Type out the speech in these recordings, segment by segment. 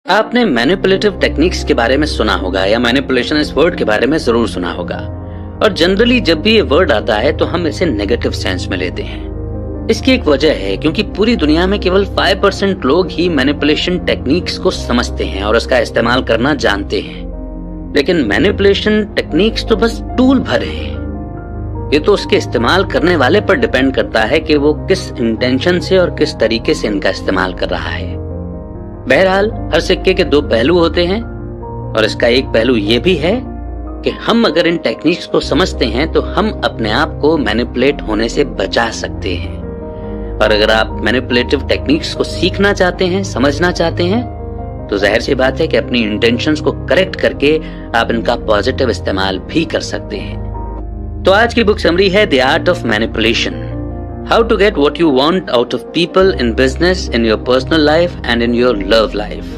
आपने manipulative techniques के बारे में सुना होगा या मैनिपुलेशन इस वर्ड के बारे में जरूर सुना होगा। और जनरली जब भी ये वर्ड आता है तो हम इसे नेगेटिव सेंस में लेते हैं। इसकी एक वजह है क्योंकि पूरी दुनिया में केवल 5% लोग ही मैनिपुलेशन टेक्निक्स को समझते हैं और उसका इस्तेमाल करना जानते हैं। लेकिन मैनिपुलेशन टेक्निक्स तो बस टूल भर हैं। ये तो उसके इस्तेमाल करने वाले पर डिपेंड करता है कि वो किस इंटेंशन से और किस तरीके से इनका इस्तेमाल कर रहा है। बहरहाल हर सिक्के के दो पहलू होते हैं और इसका एक पहलू ये भी है कि हम अगर इन टेक्निक्स को समझते हैं तो हम अपने आप को मैनिपुलेट होने से बचा सकते हैं। और अगर आप मैनिपुलेटिव टेक्निक्स को सीखना चाहते हैं, समझना चाहते हैं, तो जाहिर सी बात है कि अपनी इंटेंशंस को करेक्ट करके आप इनका पॉजिटिव इस्तेमाल भी कर सकते हैं। तो आज की बुक समरी है the art of manipulation, How to get what you want out of people in business, in your personal life and in your love life,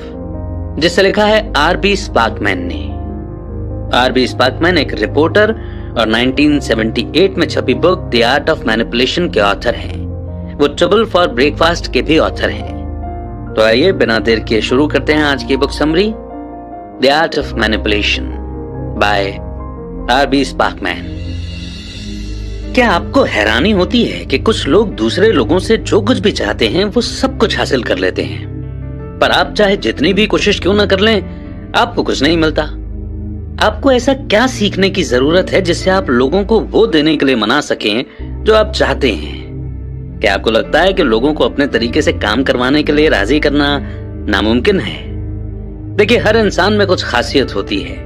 जिसे लिखा है R.B. स्पार्कमैन ने। R.B. स्पार्कमैन एक रिपोर्टर और 1978 में छपी book the art of manipulation के author हैं। वो ट्रबल फॉर ब्रेकफास्ट के भी ऑथर हैं। तो आइए बिना देर किए शुरू करते हैं आज की book summary the art of manipulation by R.B. Sparkman. क्या आपको हैरानी होती है कि कुछ लोग दूसरे लोगों से जो कुछ भी चाहते हैं वो सब कुछ हासिल कर लेते हैं, पर आप चाहे जितनी भी कोशिश क्यों ना कर लें, आपको कुछ नहीं मिलता। आपको ऐसा क्या सीखने की जरूरत है जिससे आप लोगों को वो देने के लिए मना सकें जो आप चाहते हैं? क्या आपको लगता है कि लोगों को अपने तरीके से काम करवाने के लिए राजी करना नामुमकिन है? देखिए, हर इंसान में कुछ खासियत होती है,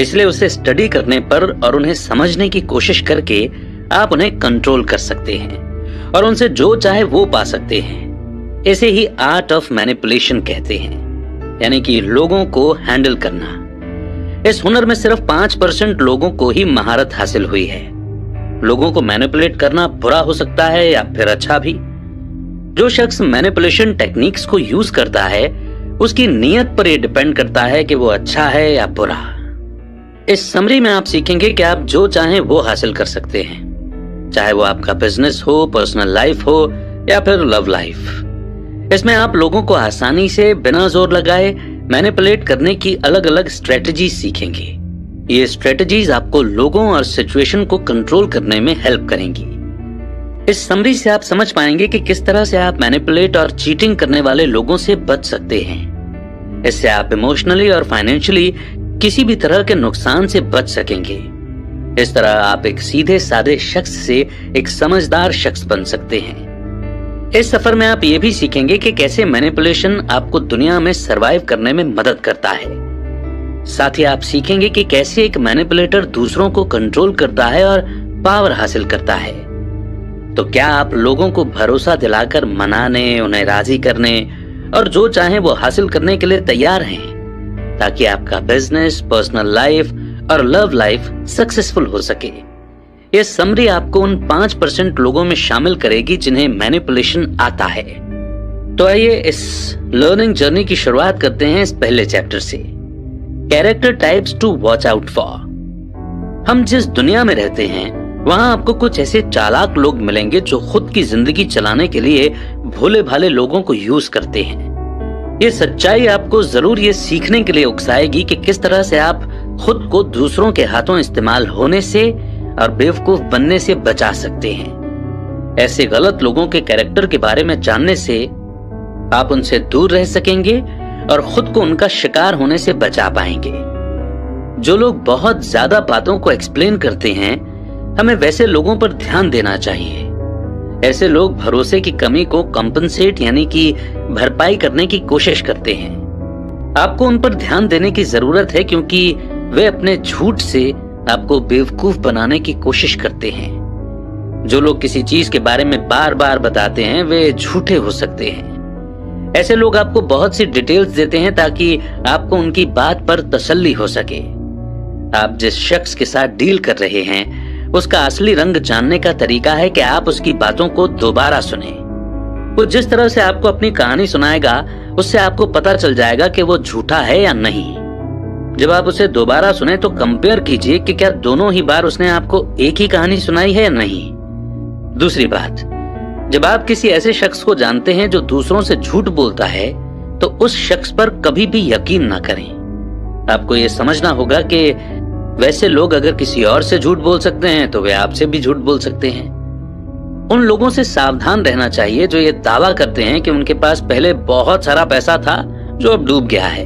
इसलिए उसे स्टडी करने पर और उन्हें समझने की कोशिश करके आप उन्हें कंट्रोल कर सकते हैं और उनसे जो चाहे वो पा सकते हैं। इसे ही आर्ट ऑफ मैनिपुलेशन कहते हैं, यानी कि लोगों को हैंडल करना। इस हुनर में सिर्फ 5% लोगों को ही महारत हासिल हुई है। लोगों को मैनिपुलेट करना बुरा हो सकता है या फिर अच्छा भी। जो शख्स मैनिपुलेशन टेक्निक्स को यूज करता है उसकी नीयत पर यह डिपेंड करता है कि वो अच्छा है या बुरा। इस समरी में आप सीखेंगे कि आप जो चाहें वो हासिल कर सकते हैं, चाहे वो आपका बिजनेस हो, पर्सनल लाइफ हो या फिर लव लाइफ। इसमें आप लोगों को आसानी से बिना जोर लगाए मैनिपुलेट करने की अलग अलग स्ट्रेटजीज सीखेंगे। ये स्ट्रेटजीज आपको लोगों और सिचुएशन को कंट्रोल करने में हेल्प करेंगी। इस समरी से आप समझ पाएंगे कि किस तरह से आप मैनिपुलेट और चीटिंग करने वाले लोगों से बच सकते हैं। इससे आप इमोशनली और फाइनेंशियली किसी भी तरह के नुकसान से बच सकेंगे। इस तरह आप एक सीधे साधे शख्स से एक समझदार शख्स बन सकते हैं। इस सफर में आप ये भी सीखेंगे कि कैसे मैनिपुलेशन आपको दुनिया में सरवाइव करने में मदद करता है। साथ ही आप सीखेंगे कि कैसे एक मैनिपुलेटर दूसरों को कंट्रोल करता है और पावर हासिल करता है। तो क्या आप लोगों को भरोसा दिलाकर मनाने, उन्हें राजी करने और जो चाहे वो हासिल करने के लिए तैयार हैं, ताकि आपका बिजनेस, पर्सनल लाइफ और लव लाइफ सक्सेसफुल हो सके? ये समरी आपको उन 5% लोगों में शामिल करेगी जिन्हें मैनिपुलेशन आता है। तो आइए इस लर्निंग जर्नी की शुरुआत करते हैं इस पहले चैप्टर से, character types to watch out for. हम जिस दुनिया में रहते हैं वहां आपको कुछ ऐसे चालाक लोग मिलेंगे जो खुद की जिंदगी चलाने के लिए भोले भाले लोगों को यूज करते हैं। ये सच्चाई आपको जरूर ये सीखने के लिए उकसाएगी कि किस तरह से आप खुद को दूसरों के हाथों इस्तेमाल होने से और बेवकूफ बनने से बचा सकते हैं। ऐसे गलत लोगों के कैरेक्टर के बारे में जानने से आप उनसे दूर रह सकेंगे और खुद को उनका शिकार होने से बचा पाएंगे। जो लोग बहुत ज्यादा बातों को एक्सप्लेन करते हैं, हमें वैसे लोगों पर ध्यान देना चाहिए। ऐसे लोग भरोसे की कमी को कंपनसेट यानी कि भरपाई करने की कोशिश करते हैं। आपको उन पर ध्यान देने की जरूरत है क्योंकि वे अपने झूठ से आपको बेवकूफ बनाने की कोशिश करते हैं। जो लोग किसी चीज के बारे में बार बार बताते हैं वे झूठे हो सकते हैं। ऐसे लोग आपको बहुत सी डिटेल्स देते हैं ताकि आपको उनकी बात पर तसल्ली हो सके। आप जिस शख्स के साथ डील कर रहे हैं उसका असली रंग जानने का तरीका है कि आप उसकी बातों को दोबारा सुने। वो जिस तरह से आपको अपनी कहानी सुनाएगा उससे आपको पता चल जाएगा कि वो झूठा है या नहीं। जब आप उसे दोबारा सुने तो कंपेयर कीजिए कि क्या दोनों ही बार उसने आपको एक ही कहानी सुनाई है या नहीं। दूसरी बात, जब आप किसी ऐसे शख्स को जानते हैं जो दूसरों से झूठ बोलता है तो उस शख्स पर कभी भी यकीन ना करें। आपको ये समझना होगा कि वैसे लोग अगर किसी और से झूठ बोल सकते हैं तो वे आपसे भी झूठ बोल सकते हैं। उन लोगों से सावधान रहना चाहिए जो ये दावा करते हैं कि उनके पास पहले बहुत सारा पैसा था जो अब डूब गया है।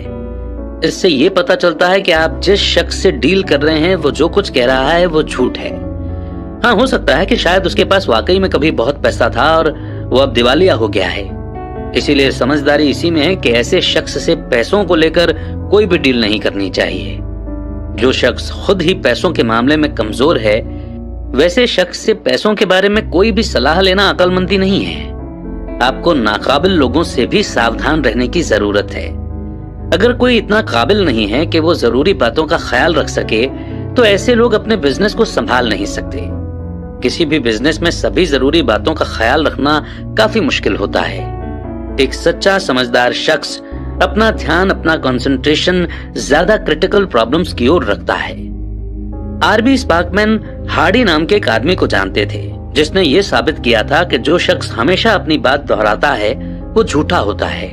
इससे ये पता चलता है कि आप जिस शख्स से डील कर रहे हैं वो जो कुछ कह रहा है वो झूठ है। हाँ, हो सकता है कि शायद उसके पास वाकई में कभी बहुत पैसा था और वो अब दिवालिया हो गया है। इसीलिए समझदारी इसी में है कि ऐसे शख्स से पैसों को लेकर कोई भी डील नहीं करनी चाहिए। जो शख्स खुद ही पैसों के मामले में कमजोर है, वैसे शख्स से पैसों के बारे में कोई भी सलाह लेना अक्लमंदी नहीं है। आपको नाकाबिल लोगों से भी सावधान रहने की जरूरत है। अगर कोई इतना काबिल नहीं है कि वो जरूरी बातों का ख्याल रख सके, तो ऐसे लोग अपने बिजनेस को संभाल नहीं सकते। किसी भी बिजनेस में सभी जरूरी बातों का ख्याल रखना काफी मुश्किल होता है। एक सच्चा समझदार शख्स अपना ध्यान, अपना कंसंट्रेशन ज्यादा क्रिटिकल प्रॉब्लम्स की ओर रखता है। आरबी स्पार्कमैन हार्डी नाम के एक आदमी को जानते थे जिसने ये साबित किया था कि जो शख्स हमेशा अपनी बात दोहराता है वो झूठा होता है।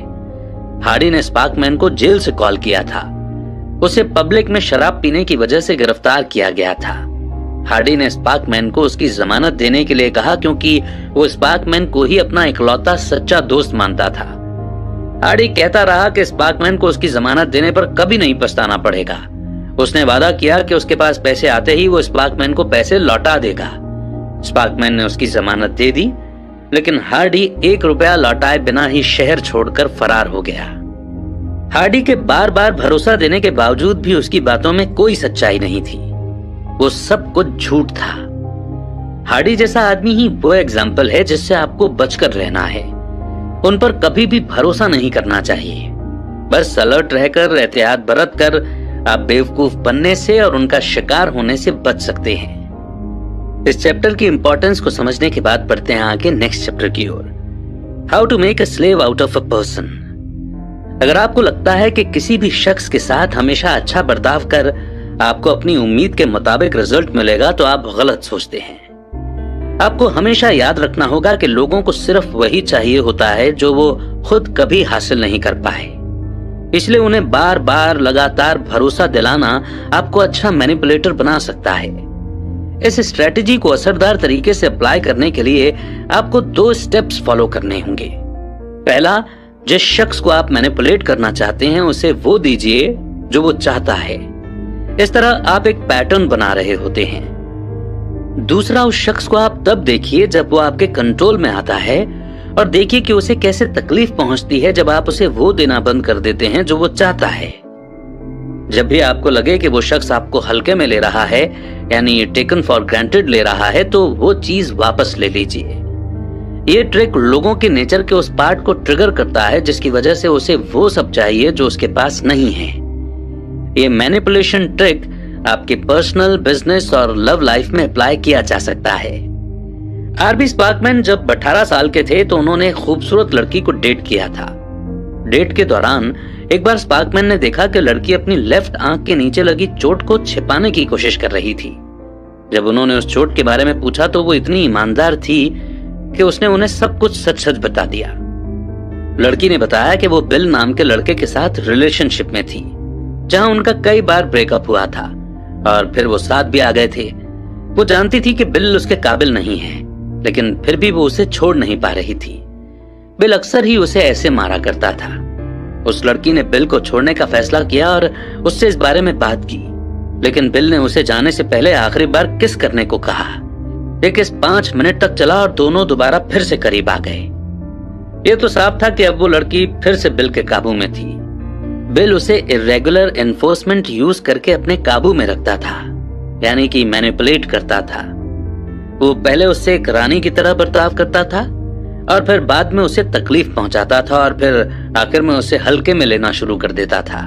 हार्डी ने स्पार्कमैन को जेल से कॉल किया था। उसे पब्लिक में शराब पीने की वजह से गिरफ्तार किया गया था। हार्डी ने स्पार्कमैन को उसकी जमानत देने के लिए कहा क्योंकि वो स्पार्कमैन को ही अपना इकलौता सच्चा दोस्त मानता था। हार्डी कहता रहा कि स्पार्कमैन को उसकी जमानत देने पर कभी नहीं पछताना पड़ेगा। उसने वादा किया कि उसके पास पैसे आते ही वो स्पार्कमैन को पैसे लौटा देगा। स्पार्कमैन ने उसकी जमानत दे दी, लेकिन हार्डी 1 रुपया लौटाए बिना ही शहर छोड़कर फरार हो गया। हार्डी के बार बार भरोसा देने के बावजूद भी उसकी बातों में कोई सच्चाई नहीं थी। वो सब कुछ झूठ था। हार्डी जैसा आदमी ही वो एग्जाम्पल है जिससे आपको बचकर रहना है। उन पर कभी भी भरोसा नहीं करना चाहिए। बस अलर्ट रहकर, एहतियात बरत कर आप बेवकूफ बनने से और उनका शिकार होने से बच सकते हैं। इस चैप्टर की इंपॉर्टेंस को समझने के बाद बढ़ते हैं आगे नेक्स्ट चैप्टर की ओर। How to make a slave out of a person. अगर आपको लगता है कि किसी भी शख्स के साथ हमेशा अच्छा बर्ताव कर आपको अपनी उम्मीद के मुताबिक रिजल्ट मिलेगा, तो आप गलत सोचते हैं। आपको हमेशा याद रखना होगा कि लोगों को सिर्फ वही चाहिए होता है जो वो खुद कभी हासिल नहीं कर पाए। इसलिए उन्हें बार बार लगातार भरोसा दिलाना आपको अच्छा मैनिपुलेटर बना सकता है। इस स्ट्रेटेजी को असरदार तरीके से अप्लाई करने के लिए आपको 2 स्टेप्स फॉलो करने होंगे। पहला, जिस शख्स को आप मैनिपुलेट करना चाहते हैं उसे वो दीजिए जो वो चाहता है। इस तरह आप एक पैटर्न बना रहे होते हैं। दूसरा, उस शख्स को आप तब देखिए जब वो आपके कंट्रोल में आता है और देखिए कि उसे कैसे तकलीफ पहुंचती है जब आप उसे वो देना बंद कर देते हैं जो वो चाहता है। जब भी आपको लगे कि वो शख्स आपको हल्के में ले रहा है, यानी टेकन फॉर ग्रांटेड ले रहा है, तो वो चीज वापस ले लीजिए। ये ट्रिक लोगों के नेचर के उस पार्ट को ट्रिगर करता है जिसकी वजह से उसे वो सब चाहिए जो उसके पास नहीं है। ये मैनिपुलेशन ट्रिक आपके पर्सनल, बिजनेस और लव लाइफ में अप्लाई किया जा सकता है। आरबी स्पार्कमैन जब 18 साल के थे तो उन्होंने एक खूबसूरत लड़की को डेट किया था। डेट के दौरान एक बार स्पार्कमैन ने देखा कि लड़की अपनी लेफ्ट आंख के नीचे लगी चोट को छिपाने की कोशिश कर रही थी। जब उन्होंने उस चोट के बारे में पूछा तो वो इतनी ईमानदार थी कि उसने उन्हें सब कुछ सच सच बता दिया। लड़की ने बताया कि वो बिल नाम के लड़के के साथ रिलेशनशिप में थी, जहां उनका कई बार ब्रेकअप हुआ था और फिर वो साथ भी आ गए थे। वो जानती थी कि बिल उसके काबिल नहीं है, लेकिन फिर भी वो उसे छोड़ नहीं पा रही थी। बिल अक्सर ही उसे ऐसे मारा करता था। उस लड़की ने बिल को छोड़ने का फैसला किया और उससे इस बारे में बात की, लेकिन बिल ने उसे जाने से पहले आखिरी बार किस करने को कहा। ये किस 5 मिनट तक चला और दोनों दोबारा फिर से करीब आ गए। ये तो साफ था कि अब वो लड़की फिर से बिल के काबू में थी। बिल उसे इरेगुलर एनफोर्समेंट यूज करके अपने काबू में रखता था, यानी कि मैनिपुलेट करता था। वो पहले उससे एक रानी की तरह बर्ताव करता था और फिर बाद में उसे तकलीफ पहुंचाता था और फिर आखिर में उसे हल्के में लेना शुरू कर देता था।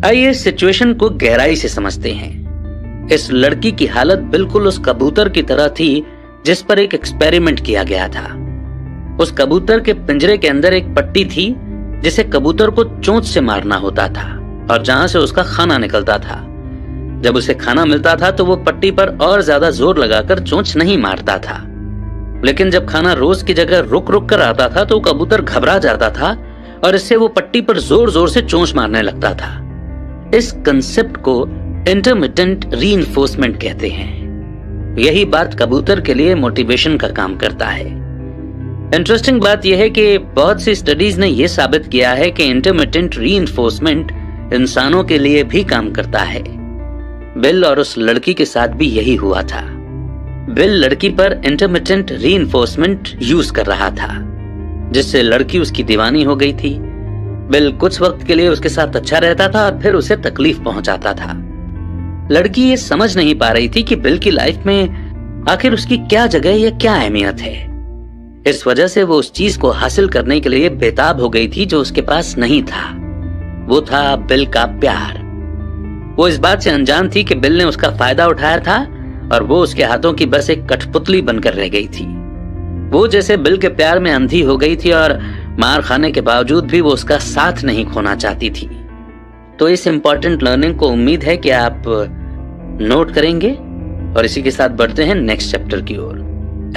आइए इस सिचुएशन को गहराई से समझते हैं। इस लड़की की हालत बिल्कुल उस कबूतर की तरह थी जिस पर एक एक्सपेरिमेंट किया गया था। उस कबूतर के पिंजरे के अंदर एक पट्टी थी जिसे कबूतर को चोंच से मारना होता था और जहां से उसका खाना निकलता था। जब उसे खाना मिलता था तो वो पट्टी पर और ज्यादा जोर लगाकर चोंच नहीं मारता था, लेकिन जब खाना रोज की जगह रुक रुक कर आता था तो कबूतर घबरा जाता था और इससे वो पट्टी पर जोर जोर से चोंच मारने लगता था। इस कंसेप्ट को इंटरमिटेंट रीइंफोर्समेंट कहते हैं। यही बात कबूतर के लिए मोटिवेशन का काम करता है। इंटरेस्टिंग बात यह है कि बहुत सी स्टडीज ने यह साबित किया है कि इंटरमिटेंट रीइंफोर्समेंट इंसानों के लिए भी काम करता है। बिल और उस लड़की के साथ भी यही हुआ था। बिल लड़की पर इंटरमिटेंट रीइंफोर्समेंट यूज कर रहा था, जिससे लड़की उसकी दीवानी हो गई थी। बिल कुछ वक्त के लिए उसके साथ अच्छा रहता था और फिर उसे तकलीफ पहुंचाता था। लड़की ये समझ नहीं पा रही थी कि बिल की लाइफ में आखिर उसकी क्या जगह या क्या अहमियत है। इस वजह से वो उस चीज को हासिल करने के लिए बेताब हो गई थी जो उसके पास नहीं था। वो था बिल का प्यार। वो इस बात से अनजान थी कि बिल ने उसका फायदा उठाया था और वो उसके हाथों की बस एक कठपुतली बनकर रह गई थी। वो जैसे बिल के प्यार में अंधी हो गई थी और मार खाने के बावजूद भी वो उसका साथ नहीं खोना चाहती थी। तो इस इंपॉर्टेंट लर्निंग को उम्मीद है कि आप नोट करेंगे और इसी के साथ बढ़ते हैं नेक्स्ट चैप्टर की ओर।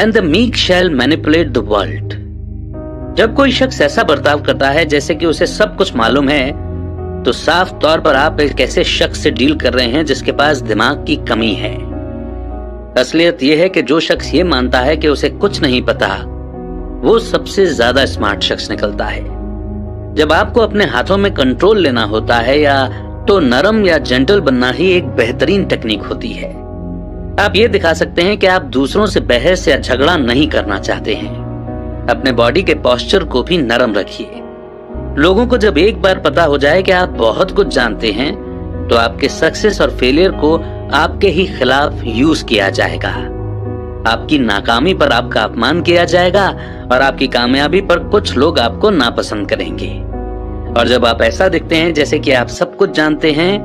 And the meek shall manipulate the world. जब कोई शख्स ऐसा बर्ताव करता है जैसे कि उसे सब कुछ मालूम है, तो साफ तौर पर आप एक ऐसे शख्स से डील कर रहे हैं जिसके पास दिमाग की कमी है। असलियत यह है कि जो शख्स ये मानता है कि उसे कुछ नहीं पता, वो सबसे ज्यादा स्मार्ट शख्स निकलता है। जब आपको अपने हाथों में कंट्रोल लेना होता है या तो नरम या जेंटल बनना ही एक बेहतरीन टेक्निक होती है। आप ये दिखा सकते हैं कि आप दूसरों से बहस या झगड़ा नहीं करना चाहते हैं। अपने बॉडी के पोस्चर को भी नरम रखिए। लोगों को जब एक बार पता हो जाए कि आप बहुत कुछ जानते हैं, तो आपके सक्सेस और फेलियर को आपके ही खिलाफ यूज किया जाएगा। आपकी नाकामी पर आपका अपमान किया जाएगा और आपकी कामयाबी पर कुछ लोग आपको नापसंद करेंगे। और जब आप ऐसा दिखते हैं जैसे कि आप सब कुछ जानते हैं,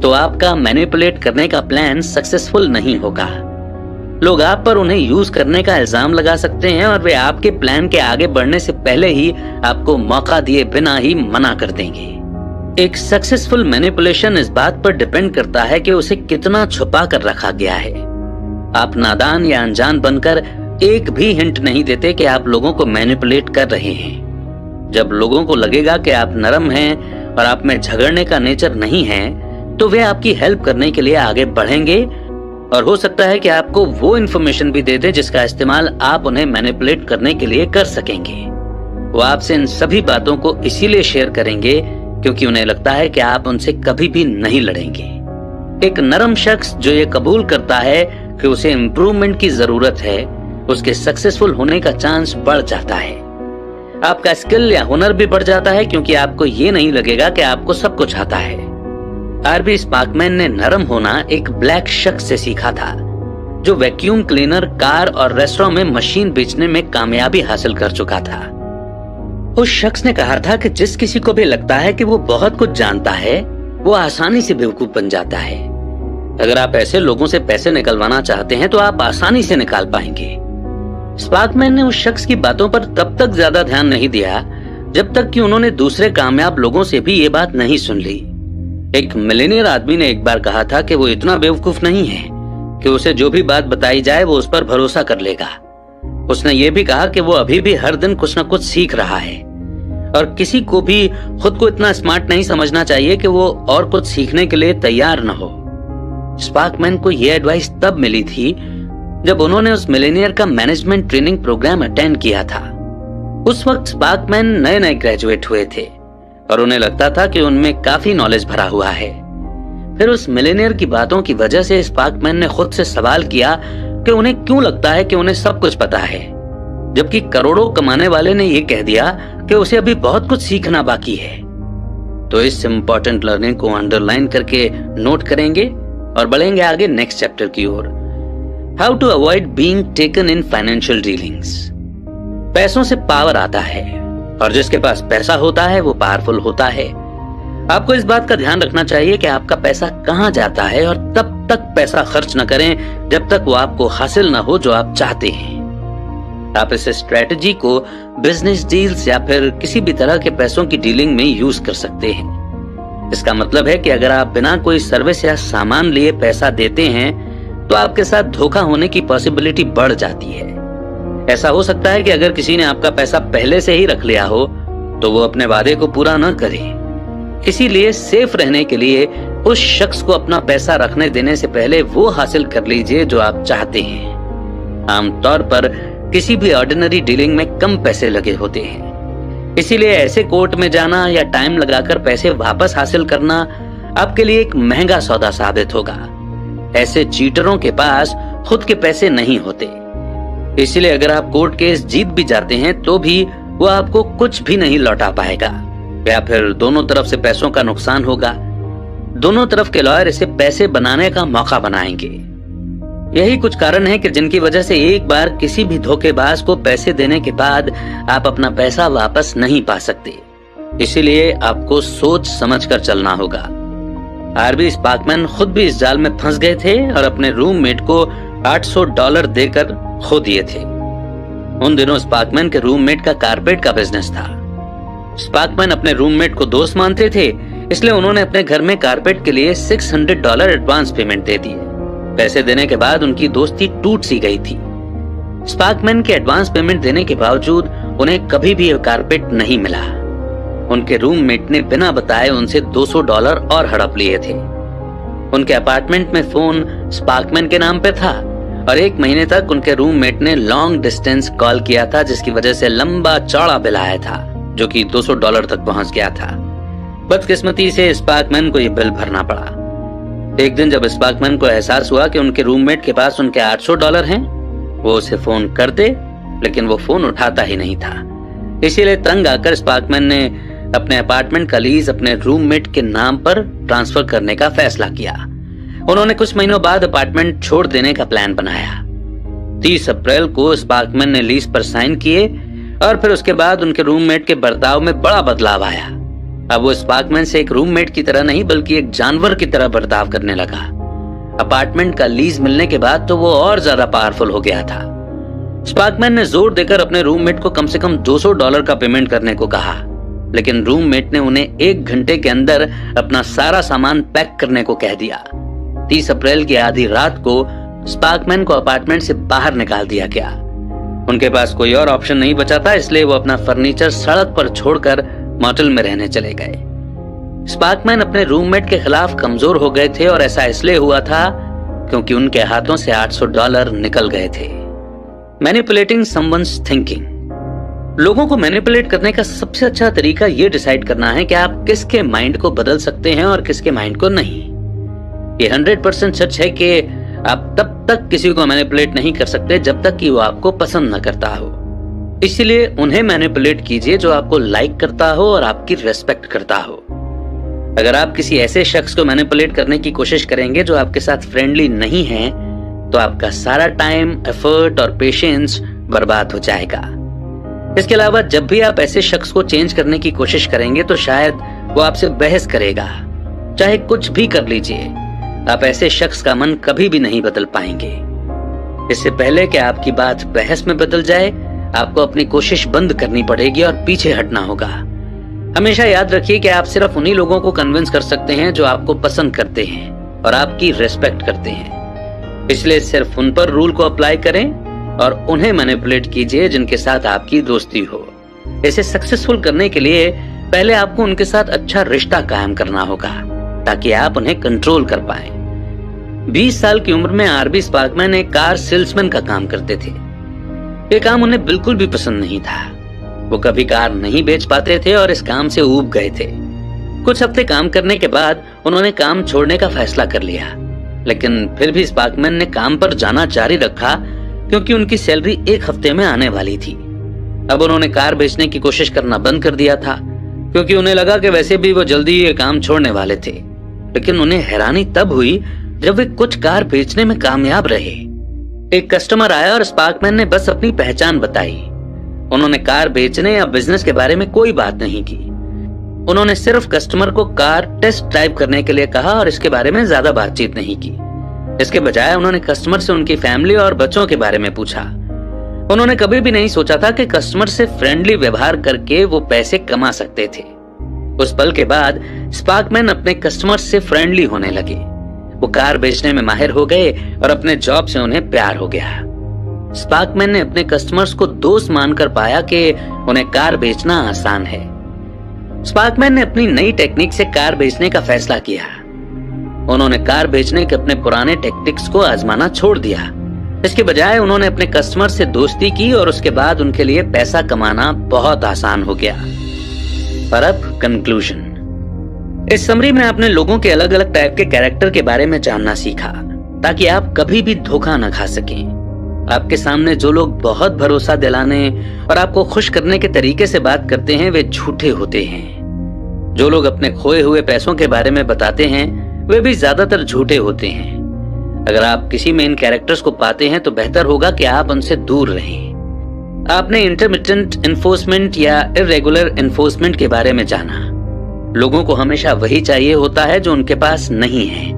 तो आपका मैनिपुलेट करने का प्लान सक्सेसफुल नहीं होगा। लोग आप पर उन्हें यूज करने का इल्जाम लगा सकते हैं और वे आपके प्लान के आगे बढ़ने से पहले ही आपको मौका दिए बिना ही मना कर देंगे। एक सक्सेसफुल मैनिपुलेशन इस बात पर डिपेंड करता है कि उसे कितना छुपा कर रखा गया है। आप नादान या अनजान बनकर एक भी हिंट नहीं देते कि आप लोगों को मैनिपुलेट कर रहे हैं। जब लोगों को लगेगा कि आप नरम हैं और आप में झगड़ने का नेचर नहीं है, तो वे आपकी हेल्प करने के लिए आगे बढ़ेंगे और हो सकता है कि आपको वो इन्फॉर्मेशन भी दे दे जिसका इस्तेमाल आप उन्हें मैनिपुलेट करने के लिए कर सकेंगे। वो आपसे इन सभी बातों को इसीलिए शेयर करेंगे क्योंकि उन्हें लगता है कि आप उनसे कभी भी नहीं लड़ेंगे। एक नरम शख्स जो ये कबूल करता है कि उसे इम्प्रूवमेंट की जरूरत है, उसके सक्सेसफुल होने का चांस बढ़ जाता है। आपका स्किल या हुनर भी बढ़ जाता है क्योंकि आपको ये नहीं लगेगा कि आपको सब कुछ आता है। आरबी स्पार्कमैन ने नरम होना एक ब्लैक शख्स से सीखा था, जो वैक्यूम क्लीनर, कार और रेस्टोरेंट में मशीन बेचने में कामयाबी हासिल कर चुका था। उस शख्स ने कहा था कि जिस किसी को भी लगता है कि वो बहुत कुछ जानता है, वो आसानी से बेवकूफ बन जाता है। अगर आप ऐसे लोगों से पैसे निकलवाना चाहते हैं तो आप आसानी से निकाल पाएंगे। स्पार्कमैन ने उस शख्स की बातों पर तब तक ज्यादा ध्यान नहीं दिया जब तक कि उन्होंने दूसरे कामयाब लोगों से भी ये बात नहीं सुन ली। एक मिलियनेयर आदमी ने एक बार कहा था कि वो इतना बेवकूफ नहीं है कि उसे जो भी बात बताई जाए वो उस पर भरोसा कर लेगा। उसने ये भी कहा कि वो अभी भी हर दिन कुछ न कुछ सीख रहा है और किसी को भी खुद को इतना स्मार्ट नहीं समझना चाहिए कि वो और कुछ सीखने के लिए तैयार न हो। स्पार्कमैन को यह एडवाइस तब मिली थी जब उन्होंने उस मिलियनेयर का मैनेजमेंट ट्रेनिंग प्रोग्राम अटेंड किया था। उस वक्त स्पार्कमैन नए ग्रेजुएट हुए थे और उन्हें लगता था कि उनमें काफी नॉलेज भरा हुआ है। फिर उस मिलियनेयर की बातों की वजह से स्पार्कमैन ने खुद से सवाल किया कि उन्हें क्यों लगता है कि उन्हें सब कुछ पता है, जबकि करोड़ों कमाने वाले ने यह कह दिया कि उसे अभी बहुत कुछ सीखना बाकी है। तो इस इम्पोर्टेंट लर्निंग को अंडरलाइन करके नोट करेंगे और बढ़ेंगे आगे नेक्स्ट चैप्टर की ओर। How to avoid being taken in financial dealings. पैसों से पावर आता है और जिसके पास पैसा होता है वो पावरफुल होता है। आपको इस बात का ध्यान रखना चाहिए कि आपका पैसा कहां जाता है और तब तक पैसा खर्च न करें जब तक वो आपको हासिल न हो जो आप चाहते हैं। आप इस स्ट्रेटजी को बिजनेस डील्स या फिर किसी भी तरह के पैसों की डीलिंग में यूज कर सकते हैं। इसका मतलब है कि अगर आप बिना कोई सर्विस या सामान लिए पैसा देते हैं तो आपके साथ धोखा होने की पॉसिबिलिटी बढ़ जाती है। ऐसा हो सकता है कि अगर किसी ने आपका पैसा पहले से ही रख लिया हो तो वो अपने वादे को पूरा न करे। इसीलिए सेफ रहने के लिए उस शख्स को अपना पैसा रखने देने से पहले वो हासिल कर लीजिए जो आप चाहते हैं। आमतौर पर किसी भी ऑर्डिनरी डीलिंग में कम पैसे लगे होते हैं, इसीलिए ऐसे कोर्ट में जाना या टाइम लगाकर पैसे वापस हासिल करना आपके लिए एक महंगा सौदा साबित होगा। ऐसे चीटरों के पास खुद के पैसे नहीं होते, इसलिए अगर आप कोर्ट केस जीत भी जाते हैं तो भी वो आपको कुछ भी नहीं लौटा पाएगा, या फिर दोनों तरफ से पैसों का नुकसान होगा। दोनों तरफ के लॉयर इसे पैसे बनाने का मौका बनाएंगे। यही कुछ कारण है कि जिनकी वजह से एक बार किसी भी धोखेबाज को पैसे देने के बाद आप अपना पैसा वापस नहीं पा सकते। इसीलिए आपको सोच समझकर चलना होगा। आरबी स्पार्कमैन खुद भी इस जाल में फंस गए थे और अपने रूममेट को $800 देकर खो दिए थे। उन दिनों स्पार्कमैन के रूममेट का कारपेट का बिजनेस था। स्पार्कमैन अपने रूममेट को दोस्त मानते थे, इसलिए उन्होंने अपने घर में कारपेट के लिए $600 एडवांस पेमेंट दे दिए। पैसे देने के बाद उनकी दोस्ती टूट सी गई थी। स्पार्कमैन के एडवांस पेमेंट देने के बावजूद उन्हें कभी भी कारपेट नहीं मिला। उनके रूममेट ने बिना बताए उनसे $200 और हड़प लिए थे। उनके अपार्टमेंट में फोन स्पार्कमैन के नाम पे था और 1 महीने तक उनके रूममेट ने लॉन्ग डिस्टेंस कॉल किया था, जिसकी वजह से लंबा चौड़ा बिल आया था जो कि $200 तक पहुंच गया था। बदकिस्मती से स्पार्कमैन को यह बिल भरना पड़ा। एक दिन जब स्पार्कमैन को एहसास हुआ कि उनके रूममेट के पास उनके $800 हैं, वो उसे फोन करते, लेकिन वो फोन उठाता ही नहीं था। इसीलिए तंग आकर स्पार्कमैन ने अपने अपार्टमेंट का लीज अपने रूममेट के नाम पर ट्रांसफर करने का फैसला किया। उन्होंने कुछ महीनों बाद अपार्टमेंट छोड़ देने का प्लान बनाया। 30 अप्रैल को स्पार्कमैन ने लीज पर साइन किए और फिर उसके बाद उनके रूममेट के बर्ताव में बड़ा बदलाव आया। अब वो स्पार्कमैन से एक रूममेट की तरह नहीं बल्कि एक जानवर की तरह बर्ताव करने लगा। अपार्टमेंट का लीज मिलने के बाद तो वो और ज्यादा पावरफुल हो गया था। स्पार्कमैन ने जोर देकर अपने रूममेट को कम से कम $200 का पेमेंट करने को कहा, लेकिन रूममेट ने उन्हें 1 घंटे के अंदर अपना सारा सामान पैक करने को कह दिया। 30 अप्रैल की आधी रात को स्पार्कमैन को अपार्टमेंट से बाहर निकाल दिया गया। उनके पास कोई और ऑप्शन नहीं बचा था, इसलिए वो अपना फर्नीचर सड़क पर छोड़कर मोटेल में रहने चले गए। स्पार्कमैन अपने रूममेट के खिलाफ कमजोर हो गए थे और ऐसा इसलिए हुआ था क्योंकि उनके हाथों से $800 निकल गए थे। Manipulating someone's thinking. लोगों को मैनिपुलेट करने का सबसे अच्छा तरीका ये डिसाइड करना है कि आप किसके माइंड को बदल सकते हैं और किसके माइंड को नहीं। ये 100% सच है कि आप तब तक किसी को मैनिपुलेट नहीं कर सकते जब तक कि वो आपको पसंद न करता हो। इसलिए उन्हें मैनिपुलेट कीजिए जो आपको लाइक करता हो और आपकी रेस्पेक्ट करता हो। अगर आप किसी ऐसे शख्स को मैनिपुलेट करने की कोशिश करेंगे जो आपके साथ फ्रेंडली नहीं है, तो आपका सारा टाइम, एफर्ट और पेशेंस बर्बाद हो जाएगा। इसके अलावा जब भी आप ऐसे शख्स को चेंज करने की कोशिश करेंगे तो शायद वो आपसे बहस करेगा। चाहे कुछ भी कर लीजिए, आप ऐसे शख्स का मन कभी भी नहीं बदल पाएंगे। इससे पहले कि आपकी बात बहस में बदल जाए, आपको अपनी कोशिश बंद करनी पड़ेगी और पीछे हटना होगा। हमेशा याद रखिए कि आप सिर्फ उन्हीं लोगों को कन्विंस कर सकते हैं जो आपको पसंद करते हैं और आपकी रेस्पेक्ट करते हैं। इसलिए सिर्फ उन पर रूल को अप्लाई करें और उन्हें मैनिपुलेट कीजिए जिनके साथ आपकी दोस्ती हो। इसे सक्सेसफुल करने के लिए पहले आपको उनके साथ अच्छा रिश्ता कायम करना होगा ताकि आप उन्हें कंट्रोल कर पाएं। 20 साल की उम्र में आरबी स्पार्कमैन एक कार सेल्समैन का काम करते थे। ये काम उन्हें बिल्कुल भी पसंद नहीं था। वो कभी कार नहीं बेच पाते थे और इस काम से ऊब गए थे। कुछ हफ्ते काम करने के बाद उन्होंने काम छोड़ने का फैसला कर लिया, लेकिन फिर भी स्पार्कमैन ने काम पर जाना जारी रखा क्योंकि उनकी सैलरी 1 हफ्ते में आने वाली थी। अब उन्होंने कार बेचने की कोशिश करना बंद कर दिया था क्योंकि उन्हें लगा कि वैसे भी वो जल्दी ये काम छोड़ने वाले थे। लेकिन उन्हें हैरानी तब हुई जब वे कुछ कार बेचने में कामयाब रहे। एक कस्टमर आया और स्पार्कमैन ने बस अपनी पहचान बताई। उन्होंने कार बेचने या बिजनेस के बारे में कोई बात नहीं की। उन्होंने सिर्फ कस्टमर को कार टेस्ट ड्राइव करने के लिए कहा और इसके बारे में ज्यादा बातचीत नहीं की। इसके बजाय उन्होंने कस्टमर से उनकी फैमिली और बच्चों के बारे में पूछा। उन्होंने कभी भी नहीं सोचा था कि कस्टमर से फ्रेंडली व्यवहार करके वो पैसे कमा सकते थे। उस पल के बाद स्पार्कमैन अपने कस्टमर से फ्रेंडली होने लगे। वो कार बेचने में माहिर हो गए और अपने जॉब से उन्हें प्यार हो गया। स्पार्कमैन ने अपने कस्टमर्स को दोस्त मानकर पाया कि उन्हें कार बेचना आसान है। स्पार्कमैन ने अपनी नई टेक्निक से कार बेचने का फैसला किया। उन्होंने कार बेचने के अपने पुराने टेक्टिक्स को आजमाना छोड़ दिया। इसके बजाय उन्होंने अपने कस्टमर से दोस्ती की और उसके बाद उनके लिए पैसा कमाना बहुत आसान हो गया। और अब कंक्लूजन। इस समरी में आपने लोगों के अलग अलग टाइप के कैरेक्टर के बारे में जानना सीखा, ताकि आप कभी भी धोखा न खा सकें। आपके सामने जो लोग बहुत भरोसा दिलाने और आपको खुश करने के तरीके से बात करते हैं वे झूठे होते हैं। जो लोग अपने खोए हुए पैसों के बारे में बताते हैं वे भी ज्यादातर झूठे होते हैं। अगर आप किसी में इन कैरेक्टर्स को पाते हैं तो बेहतर होगा कि आप उनसे दूर रहें। आपने इंटरमिटेंट एनफोर्समेंट या इरेगुलर एनफोर्समेंट के बारे में जाना। लोगों को हमेशा वही चाहिए होता है जो उनके पास नहीं है।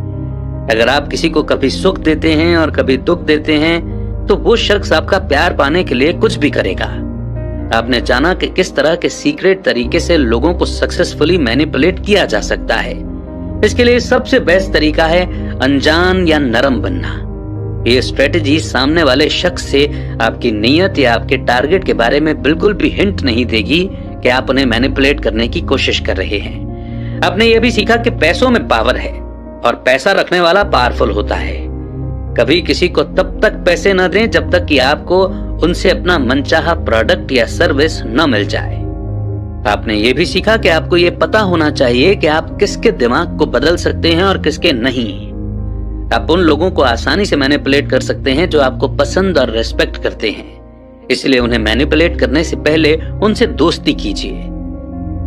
अगर आप किसी को कभी सुख देते हैं और कभी दुख देते हैं तो वो शख्स आपका प्यार पाने के लिए कुछ भी करेगा। आपने जाना कि किस तरह के सीक्रेट तरीके से लोगों को सक्सेसफुली मैनिपुलेट किया जा सकता है। इसके लिए सबसे बेस्ट तरीका है अनजान या नरम बनना। ये स्ट्रेटेजी सामने वाले शख्स से आपकी नीयत या आपके टारगेट के बारे में बिल्कुल भी हिंट नहीं देगी कि आप उन्हें मैनिपुलेट करने की कोशिश कर रहे हैं। आपने यह भी सीखा कि पैसों में पावर है और पैसा रखने वाला पावरफुल होता है। कभी किसी को तब तक पैसे न दें जब तक कि आपको उनसे अपना मनचाहा प्रोडक्ट या सर्विस न मिल जाए। आपने ये भी सीखा कि आपको ये पता होना चाहिए कि आप किसके दिमाग को बदल सकते हैं और किसके नहीं। आप उन लोगों को आसानी से मैनिपुलेट कर सकते हैं जो आपको पसंद और रेस्पेक्ट करते हैं। इसलिए उन्हें मैनिपुलेट करने से पहले उनसे दोस्ती कीजिए।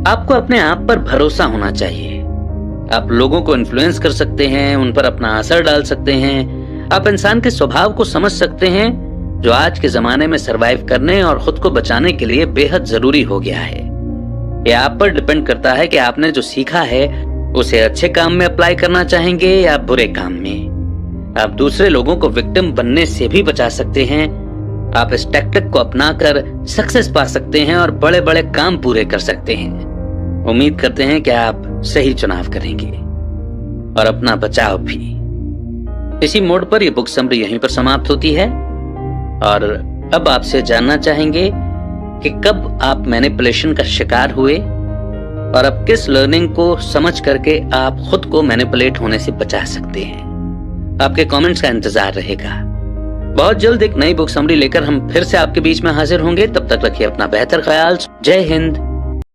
आपको अपने आप पर भरोसा होना चाहिए। आप लोगों को इन्फ्लुएंस कर सकते हैं, उन पर अपना असर डाल सकते हैं। आप इंसान के स्वभाव को समझ सकते हैं जो आज के जमाने में सरवाइव करने और खुद को बचाने के लिए बेहद जरूरी हो गया है। यह आप पर डिपेंड करता है कि आपने जो सीखा है उसे अच्छे काम में अप्लाई करना चाहेंगे या बुरे काम में। आप दूसरे लोगों को विक्टिम बनने से भी बचा सकते हैं। आप इस टैक्टिक को अपनाकर सक्सेस पा सकते हैं और बड़े बड़े काम पूरे कर सकते हैं। उम्मीद करते हैं कि आप सही चुनाव करेंगे और अपना बचाव भी। इसी मोड पर यह बुक समरी यहीं पर समाप्त होती है और अब आपसे जानना चाहेंगे कि कब आप मैनिपुलेशन का शिकार हुए और अब किस लर्निंग को समझ करके आप खुद को मैनिपुलेट होने से बचा सकते हैं। आपके कमेंट्स का इंतजार रहेगा। बहुत जल्द एक नई बुक समरी लेकर हम फिर से आपके बीच में हाजिर होंगे। तब तक रखिए अपना बेहतर ख्याल। जय हिंद।